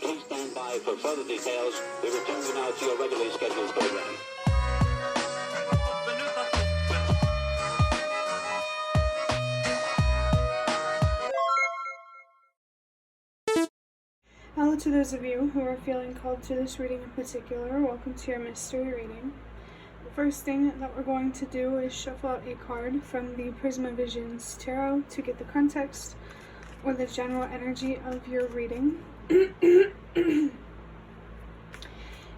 Please stand by for further details. We return you now to your regularly scheduled program. Hello to those of you who are feeling called to this reading in particular. Welcome to your mystery reading. The first thing that we're going to do is shuffle out a card from the Prisma Visions Tarot to get the context or the general energy of your reading.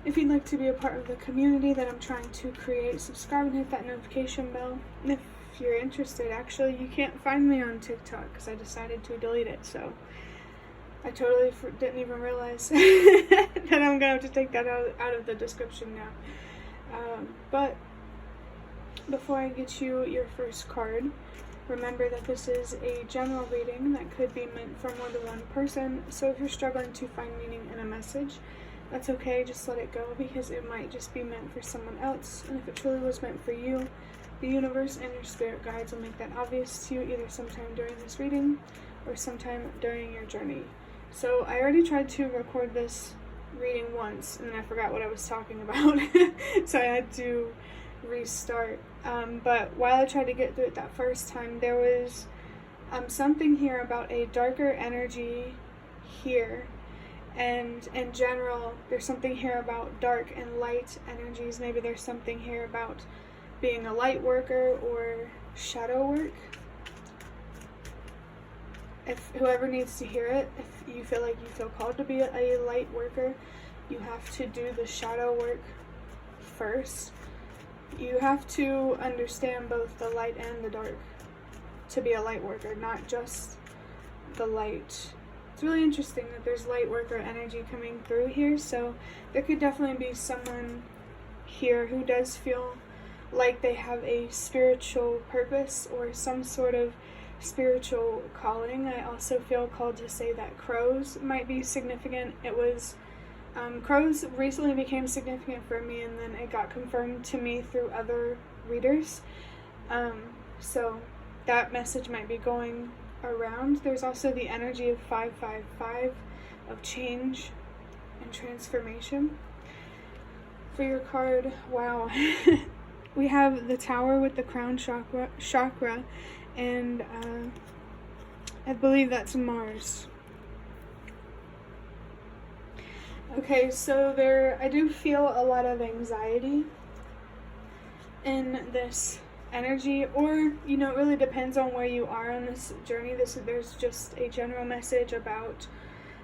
If you'd like to be a part of the community that I'm trying to create, subscribe and hit that notification bell. If you're interested, actually, you can't find me on TikTok because I decided to delete it, so I totally didn't even realize that I'm going to have to take that out of the description now. But before I get you your first card, remember that this is a general reading that could be meant for more than one person. So if you're struggling to find meaning in a message, that's okay, just let it go, because it might just be meant for someone else. And if it truly was meant for you, the universe and your spirit guides will make that obvious to you either sometime during this reading or sometime during your journey. So I already tried to record this reading once and then I forgot what I was talking about. So I had to restart. But while I tried to get through it that first time, there was something here about a darker energy here. And in general, there's something here about dark and light energies. Maybe there's something here about being a light worker or shadow work. If whoever needs to hear it, if you feel like you feel called to be a light worker, you have to do the shadow work first. You have to understand both the light and the dark to be a light worker, not just the light. It's really interesting that there's light worker energy coming through here, so there could definitely be someone here who does feel like they have a spiritual purpose or some sort of spiritual calling. I also feel called to say that crows might be significant. It was crows recently became significant for me, and then it got confirmed to me through other readers. So that message might be going around. There's also the energy of 555 of change and transformation. For your card, wow. We have the Tower with the crown chakra, and I believe that's Mars. Okay, so I do feel a lot of anxiety in this energy, or, you know, it really depends on where you are on this journey. There's just a general message about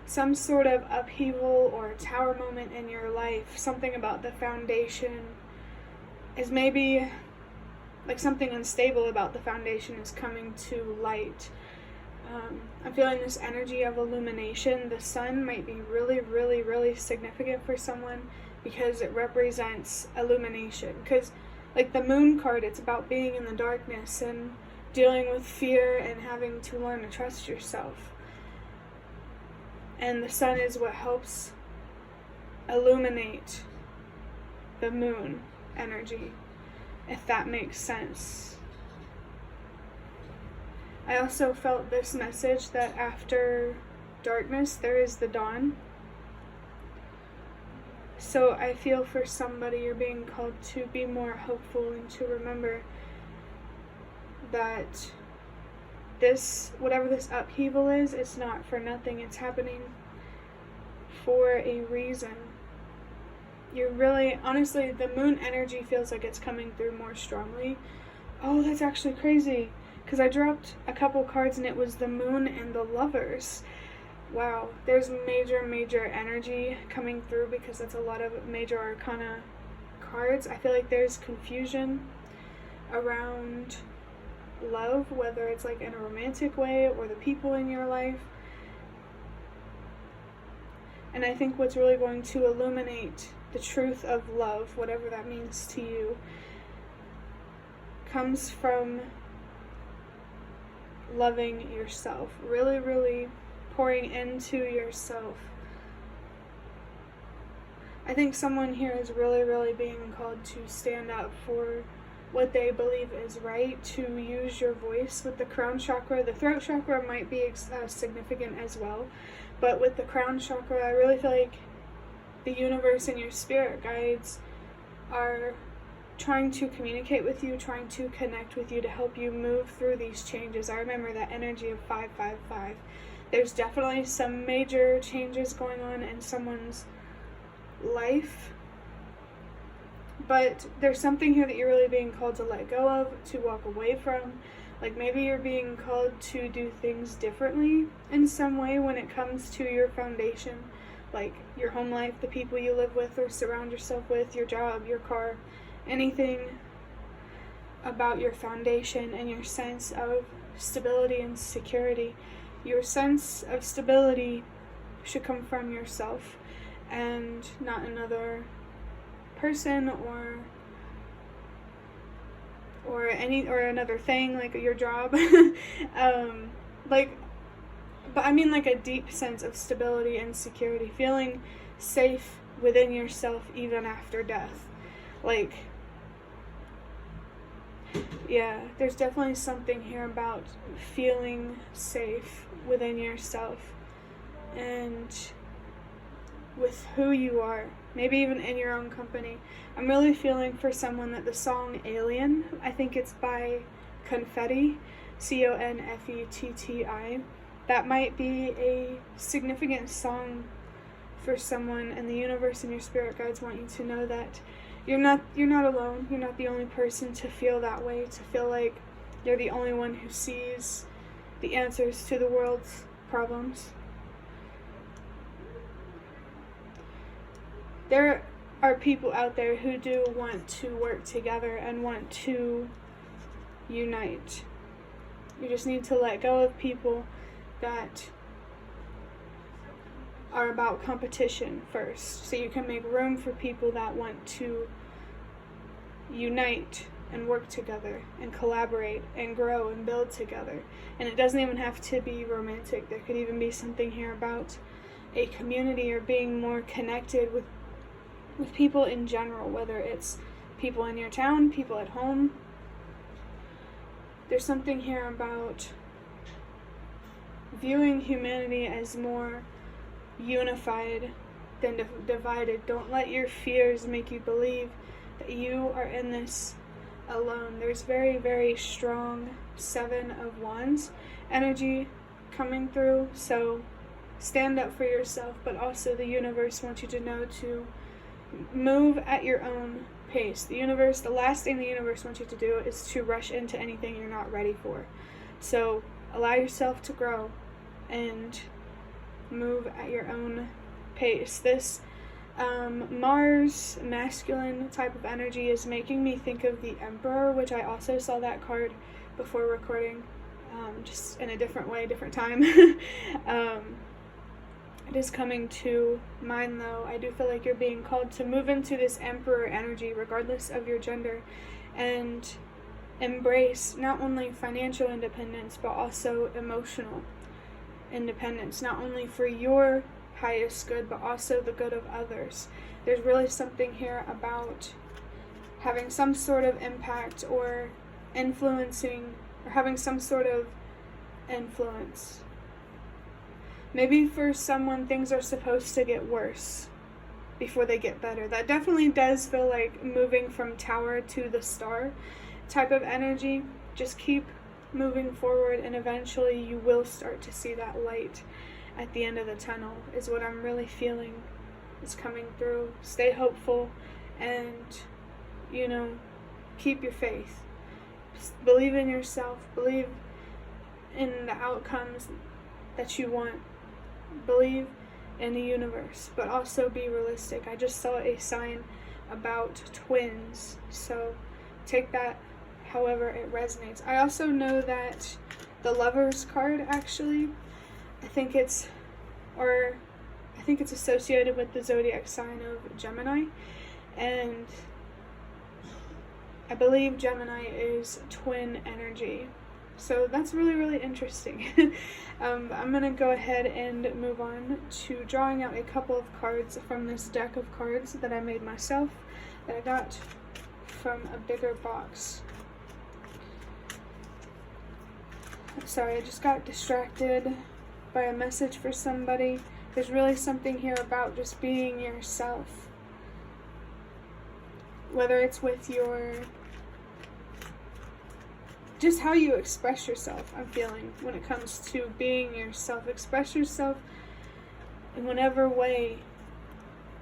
some sort of upheaval or tower moment in your life. Something about the foundation is maybe like something unstable about the foundation is coming to light. I'm feeling this energy of illumination. The sun might be really, really, really significant for someone because it represents illumination. Because like the moon card, it's about being in the darkness and dealing with fear and having to learn to trust yourself. And the sun is what helps illuminate the moon energy, if that makes sense. I also felt this message that after darkness there is the dawn. So I feel for somebody, you're being called to be more hopeful and to remember that whatever this upheaval is, it's not for nothing. It's happening for a reason. You're really, honestly, the moon energy feels like it's coming through more strongly. Oh, that's actually crazy, because I dropped a couple cards and it was the moon and the lovers. Wow, there's major energy coming through because that's a lot of major arcana cards. I feel like there's confusion around love, whether it's like in a romantic way or the people in your life. And I think what's really going to illuminate the truth of love, whatever that means to you, comes from loving yourself, really pouring into yourself. I think someone here is really being called to stand up for what they believe is right, to use your voice with the crown chakra. The throat chakra might be significant as well, But with the crown chakra, I really feel like the universe and your spirit guides are trying to communicate with you, trying to connect with you to help you move through these changes. I remember that energy of 555. There's definitely some major changes going on in someone's life, but there's something here that you're really being called to let go of, to walk away from. Like maybe you're being called to do things differently in some way when it comes to your foundation, like your home life, the people you live with or surround yourself with, your job, your car, anything about your foundation and your sense of stability and security. Your sense of stability should come from yourself and not another person or another thing, like your job. But I mean like a deep sense of stability and security, feeling safe within yourself even after death. Like, yeah, there's definitely something here about feeling safe within yourself and with who you are, maybe even in your own company. I'm really feeling for someone that the song Alien, I think it's by Confetti, Confetti, that might be a significant song for someone, and the universe and your spirit guides want you to know that you're not alone. You're not the only person to feel that way, to feel like you're the only one who sees the answers to the world's problems. There are people out there who do want to work together and want to unite. You just need to let go of people that are about competition first, so you can make room for people that want to unite and work together and collaborate and grow and build together. And it doesn't even have to be romantic. There could even be something here about a community or being more connected with people in general, whether it's people in your town, people at home. There's something here about viewing humanity as more unified than divided. Don't let your fears make you believe that you are in this alone. There's very, very strong 7 of Wands energy coming through, so stand up for yourself, but also the universe wants you to know to move at your own pace. The last thing the universe wants you to do is to rush into anything you're not ready for. So allow yourself to grow and move at your own pace. This Mars masculine type of energy is making me think of the Emperor, which I also saw that card before recording, just in a different way, different time. It is coming to mind though. I do feel like you're being called to move into this Emperor energy regardless of your gender and embrace not only financial independence but also emotional independence, not only for your highest good but also the good of others. There's really something here about having some sort of impact or influencing or having some sort of influence. Maybe for someone things are supposed to get worse before they get better. That definitely does feel like moving from tower to the star type of energy. Just keep moving forward and eventually you will start to see that light at the end of the tunnel, is what I'm really feeling is coming through. Stay hopeful and, keep your faith. Just believe in yourself. Believe in the outcomes that you want. Believe in the universe, but also be realistic. I just saw a sign about twins, so take that however it resonates. I also know that the Lovers card, actually, I think it's associated with the zodiac sign of Gemini, and I believe Gemini is twin energy. So that's really, really interesting. I'm going to go ahead and move on to drawing out a couple of cards from this deck of cards that I made myself, that I got from a bigger box. Sorry, I just got distracted by a message for somebody. There's really something here about just being yourself. Whether it's with your, just how you express yourself, I'm feeling, when it comes to being yourself. Express yourself in whatever way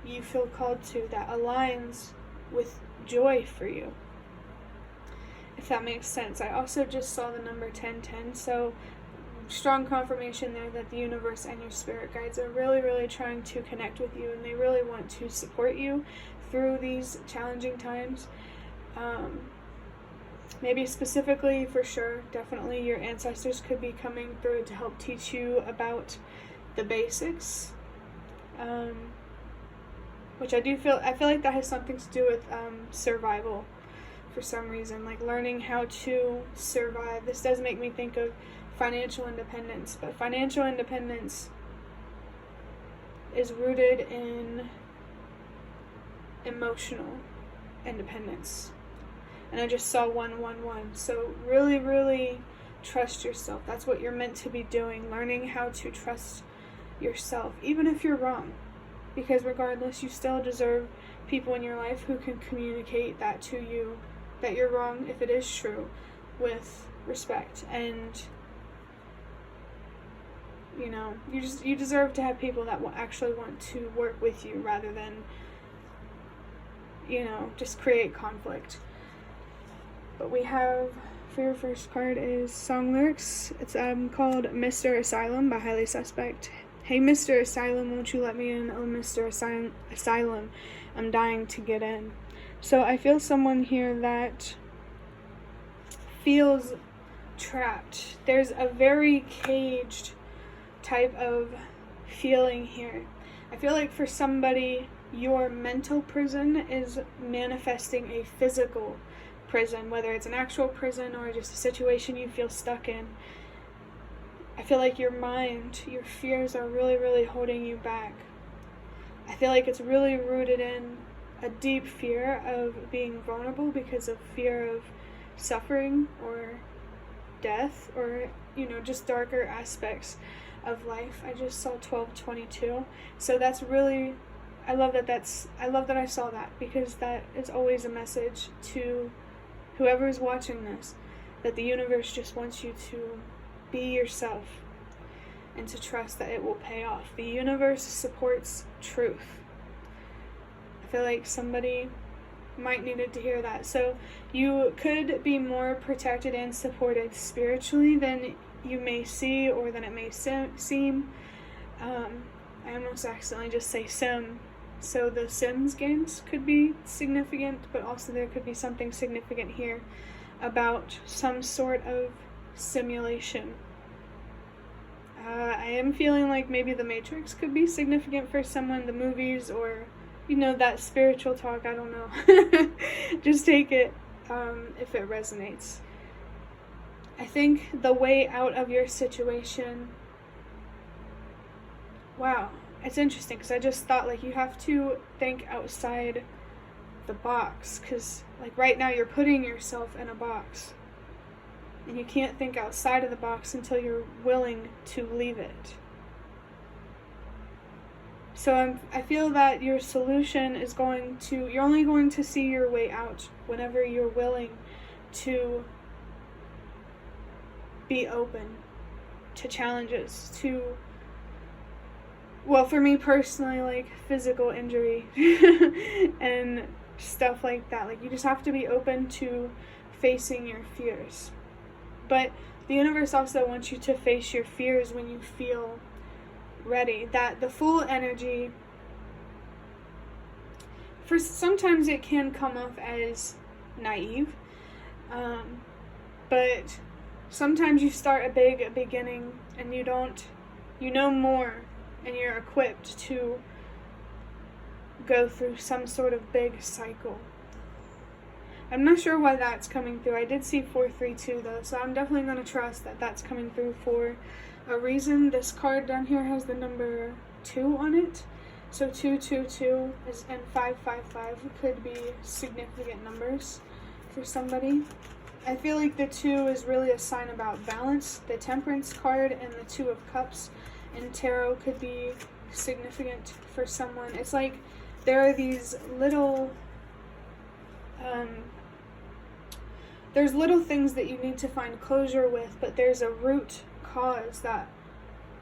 you feel called to that aligns with joy for you, if that makes sense. I also just saw the number 1010, so strong confirmation there that the universe and your spirit guides are really, really trying to connect with you, and they really want to support you through these challenging times. Maybe specifically, for sure, definitely your ancestors could be coming through to help teach you about the basics, which I feel like that has something to do with survival for some reason, like learning how to survive. This does make me think of financial independence, but financial independence is rooted in emotional independence. And I just saw 111. So really, really trust yourself. That's what you're meant to be doing. Learning how to trust yourself, even if you're wrong. Because regardless, you still deserve people in your life who can communicate that to you, that you're wrong if it is true, with respect. And you know, you deserve to have people that will actually want to work with you rather than, you know, just create conflict. But we have, for your first card, is song lyrics. It's called Mr. Asylum by Highly Suspect. Hey, Mr. Asylum, won't you let me in? Oh, Mr. Asylum, I'm dying to get in. So I feel someone here that feels trapped. There's a very caged type of feeling here. I feel like for somebody, your mental prison is manifesting a physical prison, whether it's an actual prison or just a situation you feel stuck in. I feel like your mind, your fears are really, really holding you back. I feel like it's really rooted in a deep fear of being vulnerable because of fear of suffering or death, or, you know, just darker aspects of life. I just saw 1222. So that's really, I love that I saw that, because that is always a message to whoever is watching this, that the universe just wants you to be yourself and to trust that it will pay off. The universe supports truth. I feel like somebody might needed to hear that. So you could be more protected and supported spiritually than you may see, or than it may seem. I almost accidentally just say sim. So the Sims games could be significant, but also there could be something significant here about some sort of simulation. I am feeling like maybe the Matrix could be significant for someone, the movies, or, you know, that spiritual talk, I don't know. Just take it if it resonates. I think the way out of your situation, wow, it's interesting, because I just thought, like, you have to think outside the box, because, like, right now you're putting yourself in a box, and you can't think outside of the box until you're willing to leave it. So I feel that your solution is you're only going to see your way out whenever you're willing to be open to challenges, to, well, for me personally, like physical injury and stuff like that. Like, you just have to be open to facing your fears. But the universe also wants you to face your fears when you feel ready. That the full energy, for sometimes it can come off as naive, but sometimes you start a beginning and you know more, and you're equipped to go through some sort of big cycle. I'm not sure why that's coming through. I did see 432 though, so I'm definitely going to trust that that's coming through for a reason. This card down here has the number 2 on it, so 222 and 555 could be significant numbers for somebody. I feel like the 2 is really a sign about balance. The Temperance card and the 2 of Cups in tarot could be significant for someone. It's like there are these little there's little things that you need to find closure with, but there's a root cause that,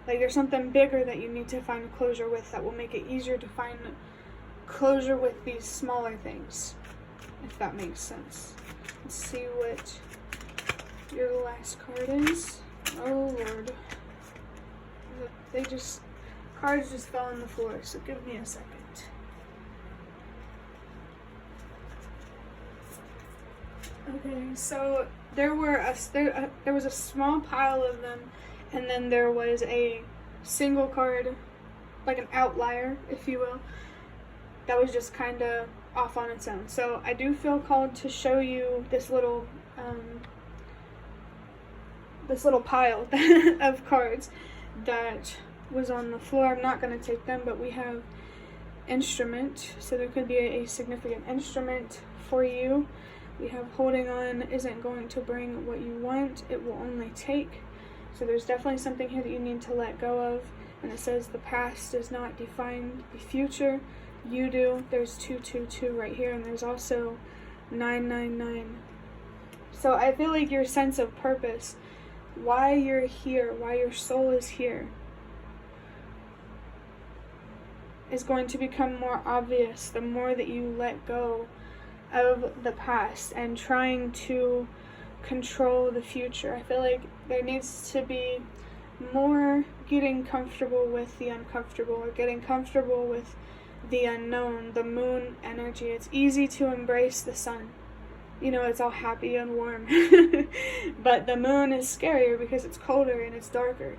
like, there's something bigger that you need to find closure with that will make it easier to find closure with these smaller things, if that makes sense. Let's see what your last card is. Oh Lord. Cards just fell on the floor, so give me a second. Okay, so there was a small pile of them, and then there was a single card, like an outlier, if you will, that was just kind of off on its own. So I do feel called to show you this little pile of cards that was on the floor. I'm not going to take them, but we have instrument, so there could be a significant instrument for you. We have holding on isn't going to bring what you want, it will only take. So there's definitely something here that you need to let go of. And it says the past does not define the future, you do. There's 222 right here, and there's also 999. So I feel like your sense of purpose, why you're here, why your soul is here, is going to become more obvious the more that you let go of the past and trying to control the future. I feel like there needs to be more getting comfortable with the uncomfortable, or getting comfortable with the unknown, the moon energy. It's easy to embrace the sun. You know, it's all happy and warm. But the moon is scarier because it's colder and it's darker.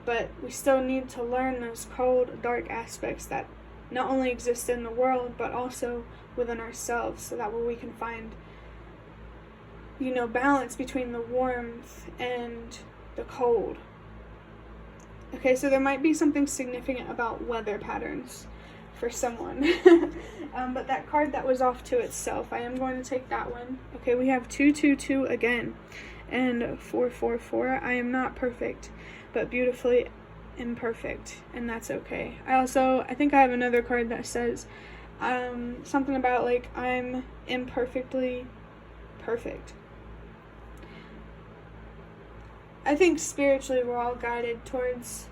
But we still need to learn those cold, dark aspects that not only exist in the world, but also within ourselves, so that way we can find, you know, balance between the warmth and the cold. Okay, so there might be something significant about weather patterns for someone. But that card that was off to itself, I am going to take that one. Okay, we have 222 again, and 444. I am not perfect, but beautifully imperfect, and that's okay. I think I have another card that says something about, like, I'm imperfectly perfect. I think spiritually we're all guided towards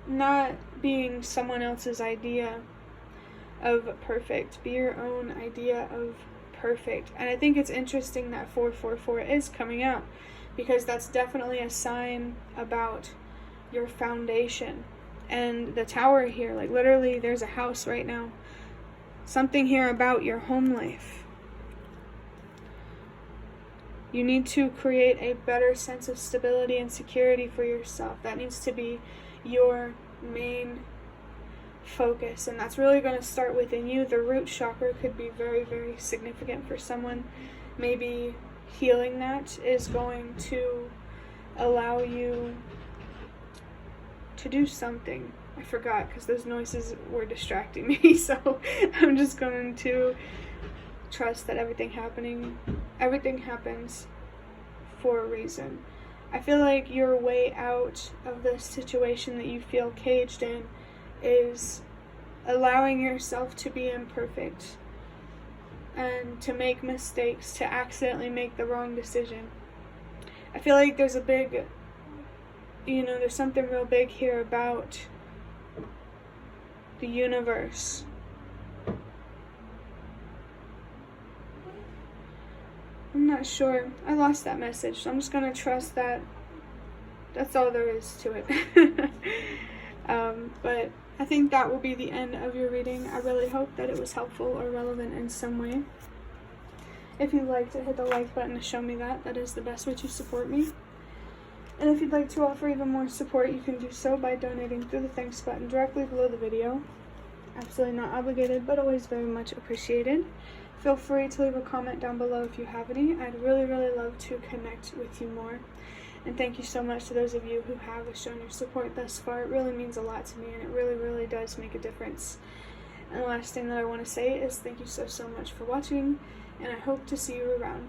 not being someone else's idea of perfect. Be your own idea of perfect. And I think it's interesting that 444 is coming out, because that's definitely a sign about your foundation. And the tower here, like, literally there's a house right now. Something here about your home life. You need to create a better sense of stability and security for yourself. That needs to be your main focus, and that's really going to start within you. The root chakra could be very, very significant for someone. Maybe healing that is going to allow you to do something. I forgot because those noises were distracting me, so I'm just going to trust that everything happens for a reason. I feel like your way out of the situation that you feel caged in is allowing yourself to be imperfect and to make mistakes, to accidentally make the wrong decision. I feel like there's a big, there's something real big here about the universe. I'm not sure. I lost that message, so I'm just going to trust that that's all there is to it. But I think that will be the end of your reading. I really hope that it was helpful or relevant in some way. If you'd like to hit the like button to show me that, that is the best way to support me. And if you'd like to offer even more support, you can do so by donating through the thanks button directly below the video. Absolutely not obligated, but always very much appreciated. Feel free to leave a comment down below if you have any. I'd really, really love to connect with you more. And thank you so much to those of you who have shown your support thus far. It really means a lot to me, and it really, really does make a difference. And the last thing that I want to say is thank you so, so much for watching, and I hope to see you around.